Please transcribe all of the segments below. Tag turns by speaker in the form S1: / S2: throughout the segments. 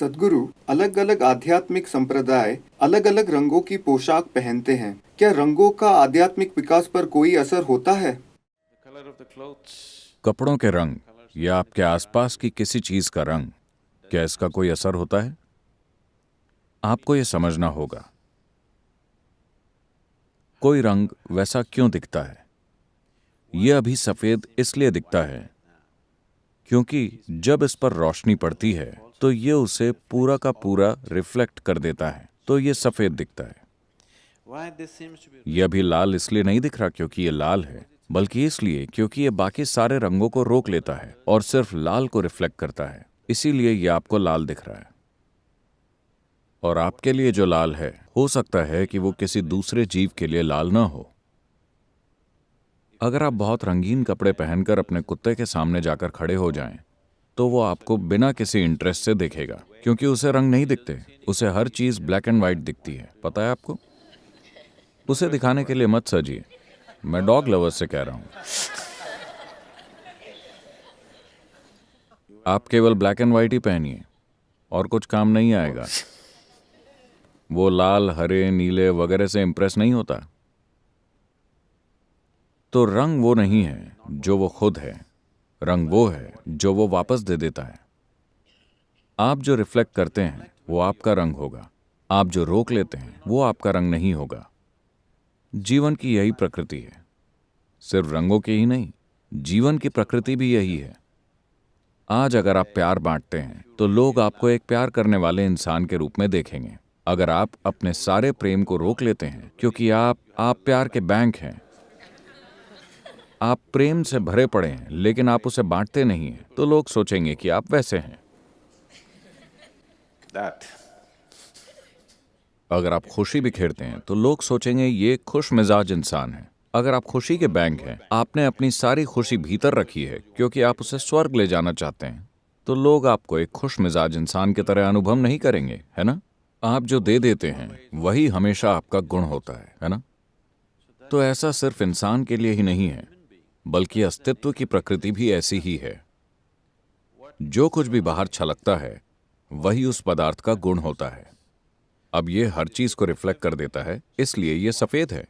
S1: सद्गुरु, अलग अलग आध्यात्मिक संप्रदाय अलग अलग रंगों की पोशाक पहनते हैं। क्या रंगों का आध्यात्मिक विकास पर कोई असर होता है?
S2: कपड़ों के रंग या आपके आसपास की किसी चीज का रंग, क्या इसका कोई असर होता है? आपको यह समझना होगा। कोई रंग वैसा क्यों दिखता है? यह अभी सफेद इसलिए दिखता है क्योंकि जब इस पर रोशनी पड़ती है तो यह उसे पूरा का पूरा रिफ्लेक्ट कर देता है, तो यह सफेद दिखता है। यह अभी लाल इसलिए नहीं दिख रहा क्योंकि यह लाल है, बल्कि इसलिए क्योंकि यह बाकी सारे रंगों को रोक लेता है और सिर्फ लाल को रिफ्लेक्ट करता है। इसीलिए यह आपको लाल दिख रहा है। और आपके लिए जो लाल है, हो सकता है कि वो किसी दूसरे जीव के लिए लाल ना हो। अगर आप बहुत रंगीन कपड़े पहनकर अपने कुत्ते के सामने जाकर खड़े हो जाएं, तो वो आपको बिना किसी इंटरेस्ट से देखेगा, क्योंकि उसे रंग नहीं दिखते। उसे हर चीज ब्लैक एंड व्हाइट दिखती है। पता है आपको? उसे दिखाने के लिए मत सजिए। मैं डॉग लवर्स से कह रहा हूं। आप केवल ब्लैक एंड व्हाइट ही पहनिए और कुछ काम नहीं आएगा। वो लाल, हरे, नीले वगैरह से इंप्रेस नहीं होता। तो रंग वो नहीं है जो वो खुद है, रंग वो है जो वो वापस दे देता है। आप जो रिफ्लेक्ट करते हैं वो आपका रंग होगा। आप जो रोक लेते हैं वो आपका रंग नहीं होगा। जीवन की यही प्रकृति है। सिर्फ रंगों की ही नहीं, जीवन की प्रकृति भी यही है। आज अगर आप प्यार बांटते हैं तो लोग आपको एक प्यार करने वाले इंसान के रूप में देखेंगे। अगर आप अपने सारे प्रेम को रोक लेते हैं क्योंकि आप प्यार के बैंक हैं, आप प्रेम से भरे पड़े हैं लेकिन आप उसे बांटते नहीं हैं, तो लोग सोचेंगे कि आप वैसे हैं। अगर आप खुशी बिखेरते हैं तो लोग सोचेंगे ये खुश मिजाज इंसान है। अगर आप खुशी के बैंक हैं, आपने अपनी सारी खुशी भीतर रखी है क्योंकि आप उसे स्वर्ग ले जाना चाहते हैं, तो लोग आपको एक खुश मिजाज इंसान की तरह अनुभव नहीं करेंगे, है ना? आप जो दे देते हैं वही हमेशा आपका गुण होता है ना? तो ऐसा सिर्फ इंसान के लिए ही नहीं है, बल्कि अस्तित्व की प्रकृति भी ऐसी ही है। जो कुछ भी बाहर छलकता है वही उस पदार्थ का गुण होता है। अब ये हर चीज को रिफ्लेक्ट कर देता है, इसलिए ये सफेद है।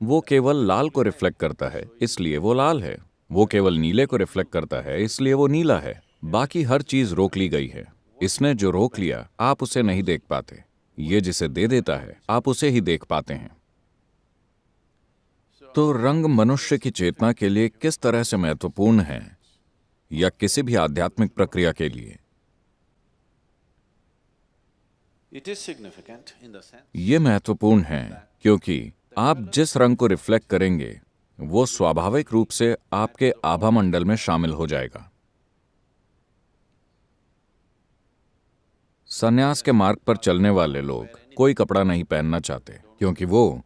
S2: वो केवल लाल को रिफ्लेक्ट करता है, इसलिए वो लाल है। वो केवल नीले को रिफ्लेक्ट करता है, इसलिए वो नीला है। बाकी हर चीज रोक ली गई है। इसने जो रोक लिया आप उसे नहीं देख पाते। ये जिसे दे देता है आप उसे ही देख पाते हैं। तो रंग मनुष्य की चेतना के लिए किस तरह से महत्वपूर्ण है, या किसी भी आध्यात्मिक प्रक्रिया के लिए? ये महत्वपूर्ण है क्योंकि आप जिस रंग को रिफ्लेक्ट करेंगे वो स्वाभाविक रूप से आपके आभा मंडल में शामिल हो जाएगा। संन्यास के मार्ग पर चलने वाले लोग कोई कपड़ा नहीं पहनना चाहते क्योंकि वो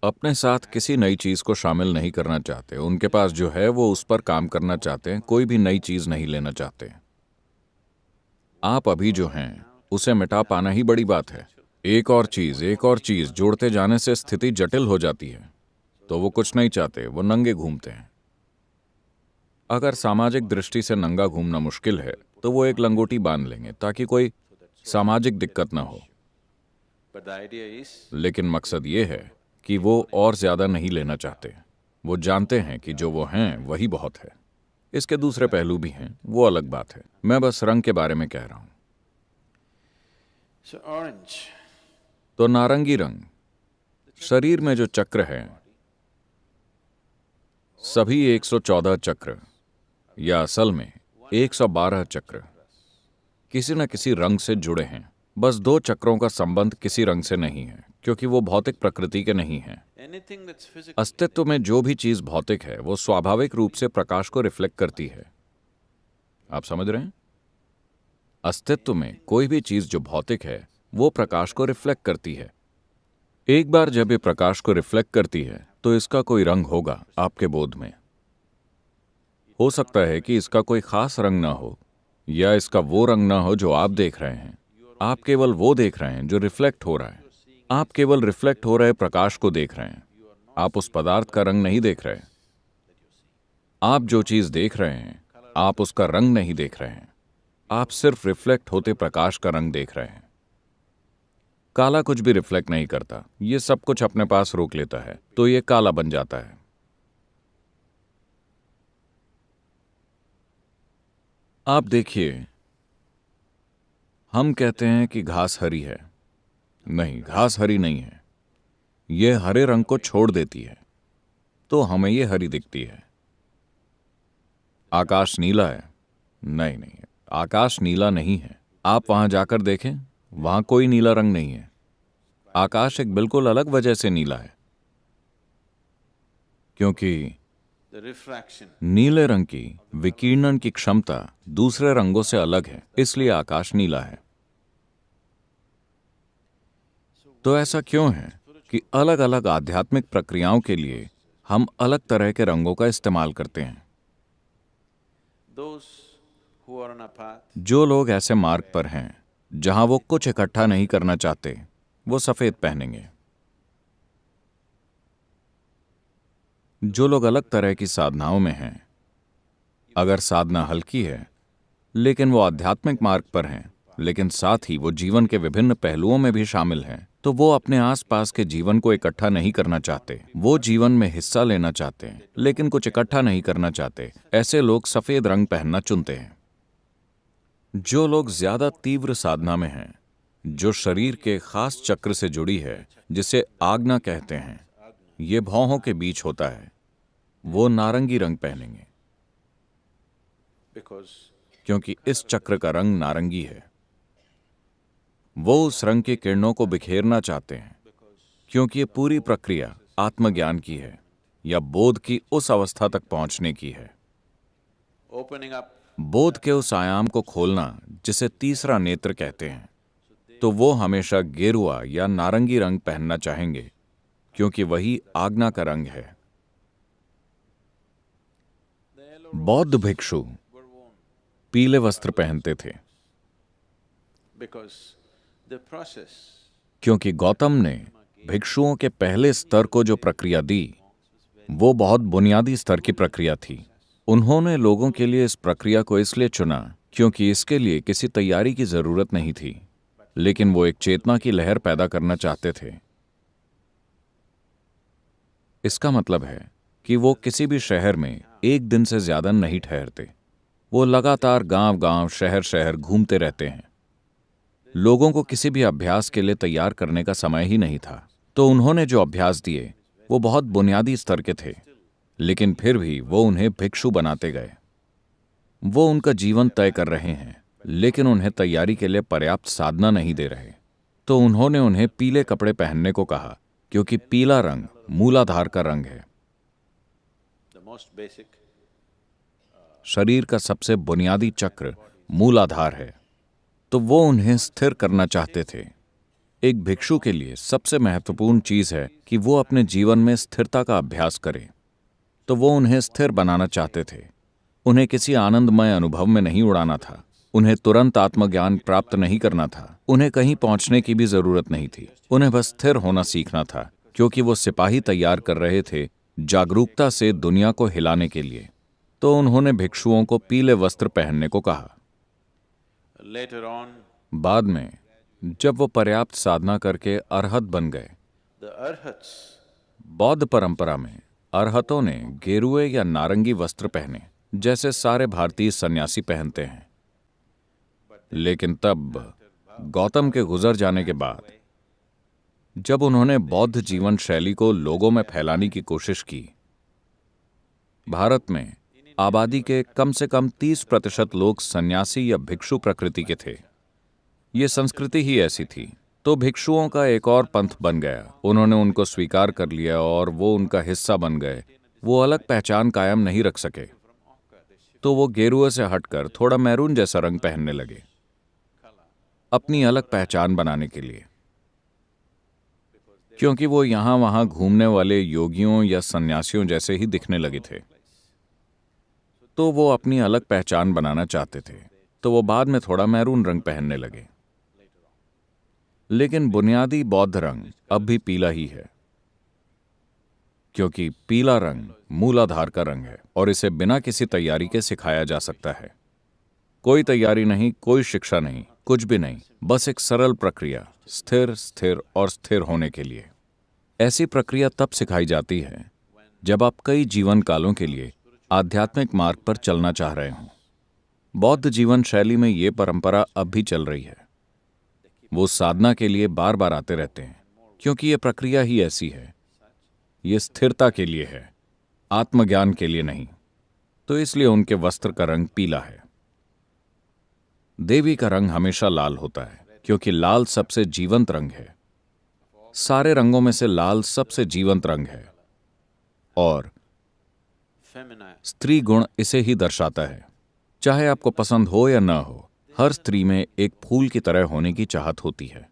S2: अपने साथ किसी नई चीज को शामिल नहीं करना चाहते। उनके पास जो है वो उस पर काम करना चाहते हैं, कोई भी नई चीज नहीं लेना चाहते। आप अभी जो हैं उसे मिटा पाना ही बड़ी बात है। एक और चीज जोड़ते जाने से स्थिति जटिल हो जाती है, तो वो कुछ नहीं चाहते, वो नंगे घूमते हैं। अगर सामाजिक दृष्टि से नंगा घूमना मुश्किल है तो वो एक लंगोटी बांध लेंगे ताकि कोई सामाजिक दिक्कत ना हो। लेकिन मकसद ये है कि वो और ज्यादा नहीं लेना चाहते। वो जानते हैं कि जो वो हैं वही बहुत है। इसके दूसरे पहलू भी हैं, वो अलग बात है। मैं बस रंग के बारे में कह रहा हूं। तो नारंगी रंग, शरीर में जो चक्र है, सभी 114 चक्र, या असल में 112 चक्र किसी न किसी रंग से जुड़े हैं। बस 2 चक्रों का संबंध किसी रंग से नहीं है क्योंकि वो भौतिक प्रकृति के नहीं हैं। अस्तित्व में जो भी चीज भौतिक है वो स्वाभाविक रूप से प्रकाश को रिफ्लेक्ट करती है। आप समझ रहे हैं? अस्तित्व में कोई भी चीज जो भौतिक है वो प्रकाश को रिफ्लेक्ट करती है। एक बार जब ये प्रकाश को रिफ्लेक्ट करती है तो इसका कोई रंग होगा आपके बोध में। हो सकता है कि इसका कोई खास रंग ना हो, या इसका वो रंग ना हो जो आप देख रहे हैं। आप केवल वो देख रहे हैं जो रिफ्लेक्ट हो रहा है। आप केवल रिफ्लेक्ट हो रहे प्रकाश को देख रहे हैं। आप उस पदार्थ का रंग नहीं देख रहे। आप जो चीज देख रहे हैं आप उसका रंग नहीं देख रहे हैं। आप सिर्फ रिफ्लेक्ट होते प्रकाश का रंग देख रहे हैं। काला कुछ भी रिफ्लेक्ट नहीं करता, ये सब कुछ अपने पास रोक लेता है, तो ये काला बन जाता है। आप देखिए, हम कहते हैं कि घास हरी है। नहीं, घास हरी नहीं है, ये हरे रंग को छोड़ देती है, तो हमें ये हरी दिखती है। आकाश नीला है? नहीं नहीं, आकाश नीला नहीं है। आप वहां जाकर देखें, वहां कोई नीला रंग नहीं है। आकाश एक बिल्कुल अलग वजह से नीला है, क्योंकि
S3: the refraction,
S2: नीले रंग की विकिरणन की क्षमता दूसरे रंगों से अलग है, इसलिए आकाश नीला है। तो ऐसा क्यों है कि अलग अलग आध्यात्मिक प्रक्रियाओं के लिए हम अलग तरह के रंगों का इस्तेमाल करते हैं?
S3: those who are on a path,
S2: जो लोग ऐसे मार्ग पर हैं जहां वो कुछ इकट्ठा नहीं करना चाहते, वो सफेद पहनेंगे। जो लोग अलग तरह की साधनाओं में हैं, अगर साधना हल्की है लेकिन वो आध्यात्मिक मार्ग पर हैं, लेकिन साथ ही वो जीवन के विभिन्न पहलुओं में भी शामिल हैं, तो वो अपने आसपास के जीवन को इकट्ठा नहीं करना चाहते। वो जीवन में हिस्सा लेना चाहते हैं लेकिन कुछ इकट्ठा नहीं करना चाहते। ऐसे लोग सफेद रंग पहनना चुनते हैं। जो लोग ज्यादा तीव्र साधना में हैं, जो शरीर के खास चक्र से जुड़ी है, जिसे आज्ञा कहते हैं, ये भौहों के बीच होता है, वो नारंगी रंग पहनेंगे,
S3: because
S2: क्योंकि इस चक्र का रंग नारंगी है। वो उस रंग की किरणों को बिखेरना चाहते हैं, क्योंकि ये पूरी प्रक्रिया आत्मज्ञान की है या बोध की उस अवस्था तक पहुंचने की है।
S3: opening up,
S2: बोध के उस आयाम को खोलना जिसे तीसरा नेत्र कहते हैं। तो वो हमेशा गेरुआ या नारंगी रंग पहनना चाहेंगे, क्योंकि वही आज्ञा का रंग है। बौद्ध भिक्षु पीले वस्त्र पहनते थे,
S3: because the process
S2: क्योंकि गौतम ने भिक्षुओं के पहले स्तर को जो प्रक्रिया दी, वो बहुत बुनियादी स्तर की प्रक्रिया थी। उन्होंने लोगों के लिए इस प्रक्रिया को इसलिए चुना क्योंकि इसके लिए किसी तैयारी की जरूरत नहीं थी, लेकिन वो एक चेतना की लहर पैदा करना चाहते थे। इसका मतलब है कि वो किसी भी शहर में एक दिन से ज्यादा नहीं ठहरते। वो लगातार गांव गांव, शहर शहर घूमते रहते हैं। लोगों को किसी भी अभ्यास के लिए तैयार करने का समय ही नहीं था, तो उन्होंने जो अभ्यास दिए वो बहुत बुनियादी स्तर के थे, लेकिन फिर भी वो उन्हें भिक्षु बनाते गए। वो उनका जीवन तय कर रहे हैं, लेकिन उन्हें तैयारी के लिए पर्याप्त साधना नहीं दे रहे। तो उन्होंने उन्हें पीले कपड़े पहनने को कहा, क्योंकि पीला रंग मूलाधार का रंग है,
S3: the most basic,
S2: शरीर का सबसे बुनियादी चक्र मूलाधार है। तो वो उन्हें स्थिर करना चाहते थे। एक भिक्षु के लिए सबसे महत्वपूर्ण चीज है कि वो अपने जीवन में स्थिरता का अभ्यास करे। तो वो उन्हें स्थिर बनाना चाहते थे। उन्हें किसी आनंदमय अनुभव में नहीं उड़ाना था। उन्हें तुरंत आत्मज्ञान प्राप्त नहीं करना था। उन्हें कहीं पहुंचने की भी जरूरत नहीं थी। उन्हें बस स्थिर होना सीखना था, क्योंकि वो सिपाही तैयार कर रहे थे जागरूकता से दुनिया को हिलाने के लिए। तो उन्होंने भिक्षुओं को पीले वस्त्र पहनने को कहा।
S3: later on,
S2: बाद में जब वो पर्याप्त साधना करके अरहत बन गए,
S3: the arhats,
S2: बौद्ध परंपरा में अरहतों ने गेरुए या नारंगी वस्त्र पहने, जैसे सारे भारतीय सन्यासी पहनते हैं। लेकिन तब गौतम के गुजर जाने के बाद, जब उन्होंने बौद्ध जीवन शैली को लोगों में फैलाने की कोशिश की, भारत में आबादी के कम से कम 30% लोग सन्यासी या भिक्षु प्रकृति के थे। ये संस्कृति ही ऐसी थी। तो भिक्षुओं का एक और पंथ बन गया। उन्होंने उनको स्वीकार कर लिया और वो उनका हिस्सा बन गए। वो अलग पहचान कायम नहीं रख सके, तो वो गेरुए से हटकर थोड़ा मैरून जैसा रंग पहनने लगे, अपनी अलग पहचान बनाने के लिए, क्योंकि वो यहां वहां घूमने वाले योगियों या सन्यासियों जैसे ही दिखने लगे थे। तो वो अपनी अलग पहचान बनाना चाहते थे, तो वो बाद में थोड़ा मैरून रंग पहनने लगे। लेकिन बुनियादी बौद्ध रंग अब भी पीला ही है, क्योंकि पीला रंग मूलाधार का रंग है और इसे बिना किसी तैयारी के सिखाया जा सकता है। कोई तैयारी नहीं, कोई शिक्षा नहीं, कुछ भी नहीं, बस एक सरल प्रक्रिया, स्थिर स्थिर और स्थिर होने के लिए। ऐसी प्रक्रिया तब सिखाई जाती है जब आप कई जीवन कालों के लिए आध्यात्मिक मार्ग पर चलना चाह रहे हों। बौद्ध जीवन शैली में ये परंपरा अब भी चल रही है। वो साधना के लिए बार बार आते रहते हैं क्योंकि ये प्रक्रिया ही ऐसी है। ये स्थिरता के लिए है, आत्मज्ञान के लिए नहीं। तो इसलिए उनके वस्त्र का रंग पीला है। देवी का रंग हमेशा लाल होता है क्योंकि लाल सबसे जीवंत रंग है। सारे रंगों में से लाल सबसे जीवंत रंग है और
S3: feminine.
S2: स्त्री गुण इसे ही दर्शाता है। चाहे आपको पसंद हो या ना हो, हर स्त्री में एक फूल की तरह होने की चाहत होती है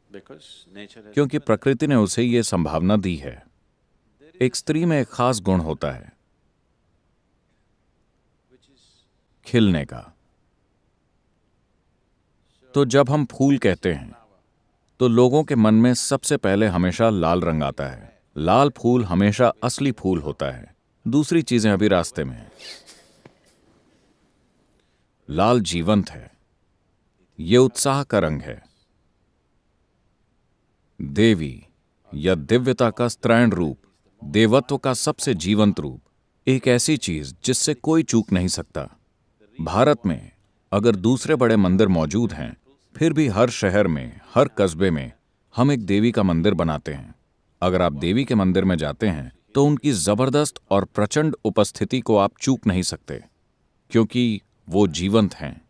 S3: Because nature has
S2: क्योंकि प्रकृति ने उसे ये संभावना दी है। एक स्त्री में एक खास गुण होता है, खिलने का। तो जब हम फूल कहते हैं तो लोगों के मन में सबसे पहले हमेशा लाल रंग आता है। लाल फूल हमेशा असली फूल होता है, दूसरी चीजें अभी रास्ते में हैं। लाल जीवंत है, यह उत्साह का रंग है। देवी या दिव्यता का स्त्रैण रूप, देवत्व का सबसे जीवंत रूप, एक ऐसी चीज जिससे कोई चूक नहीं सकता। भारत में अगर दूसरे बड़े मंदिर मौजूद हैं, फिर भी हर शहर में, हर कस्बे में हम एक देवी का मंदिर बनाते हैं। अगर आप देवी के मंदिर में जाते हैं तो उनकी जबरदस्त और प्रचंड उपस्थिति को आप चूक नहीं सकते क्योंकि वो जीवंत हैं।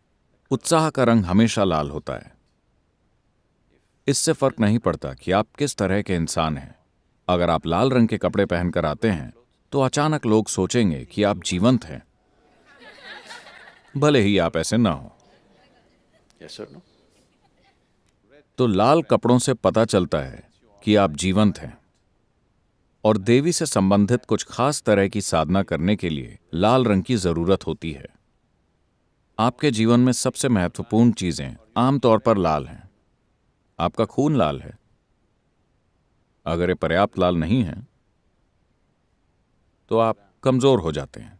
S2: उत्साह का रंग हमेशा लाल होता है। इससे फर्क नहीं पड़ता कि आप किस तरह के इंसान हैं। अगर आप लाल रंग के कपड़े पहनकर आते हैं तो अचानक लोग सोचेंगे कि आप जीवंत हैं, भले ही आप ऐसे ना हो।
S3: yes or no?
S2: तो लाल कपड़ों से पता चलता है कि आप जीवंत हैं। और देवी से संबंधित कुछ खास तरह की साधना करने के लिए लाल रंग की जरूरत होती है। आपके जीवन में सबसे महत्वपूर्ण चीजें आमतौर पर लाल हैं। आपका खून लाल है। अगर ये पर्याप्त लाल नहीं है तो आप कमजोर हो जाते हैं।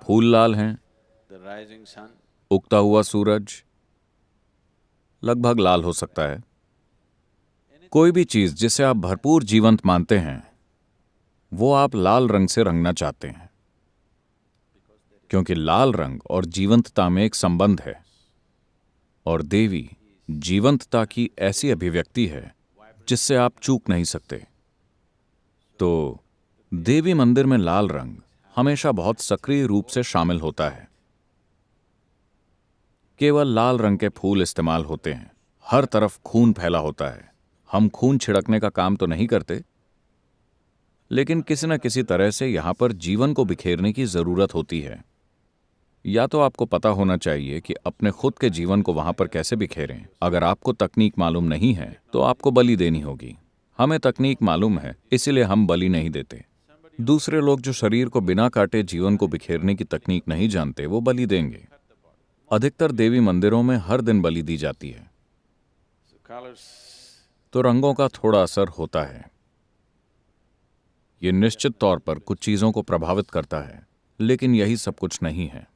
S2: फूल लाल हैं।
S3: The rising sun,
S2: उगता हुआ सूरज लगभग लाल हो सकता है। कोई भी चीज जिसे आप भरपूर जीवंत मानते हैं वो आप लाल रंग से रंगना चाहते हैं क्योंकि लाल रंग और जीवंतता में एक संबंध है। और देवी जीवंतता की ऐसी अभिव्यक्ति है जिससे आप चूक नहीं सकते। तो देवी मंदिर में लाल रंग हमेशा बहुत सक्रिय रूप से शामिल होता है। केवल लाल रंग के फूल इस्तेमाल होते हैं। हर तरफ खून फैला होता है। हम खून छिड़कने का काम तो नहीं करते, लेकिन किसी न किसी तरह से यहां पर जीवन को बिखेरने की जरूरत होती है। या तो आपको पता होना चाहिए कि अपने खुद के जीवन को वहां पर कैसे बिखेरें। अगर आपको तकनीक मालूम नहीं है तो आपको बलि देनी होगी। हमें तकनीक मालूम है, इसीलिए हम बलि नहीं देते। दूसरे लोग जो शरीर को बिना काटे जीवन को बिखेरने की तकनीक नहीं जानते, वो बलि देंगे। अधिकतर देवी मंदिरों में हर दिन बलि दी जाती है।
S3: so colors,
S2: तो रंगों का थोड़ा असर होता है। ये निश्चित तौर पर कुछ चीजों को प्रभावित करता है, लेकिन यही सब कुछ नहीं है।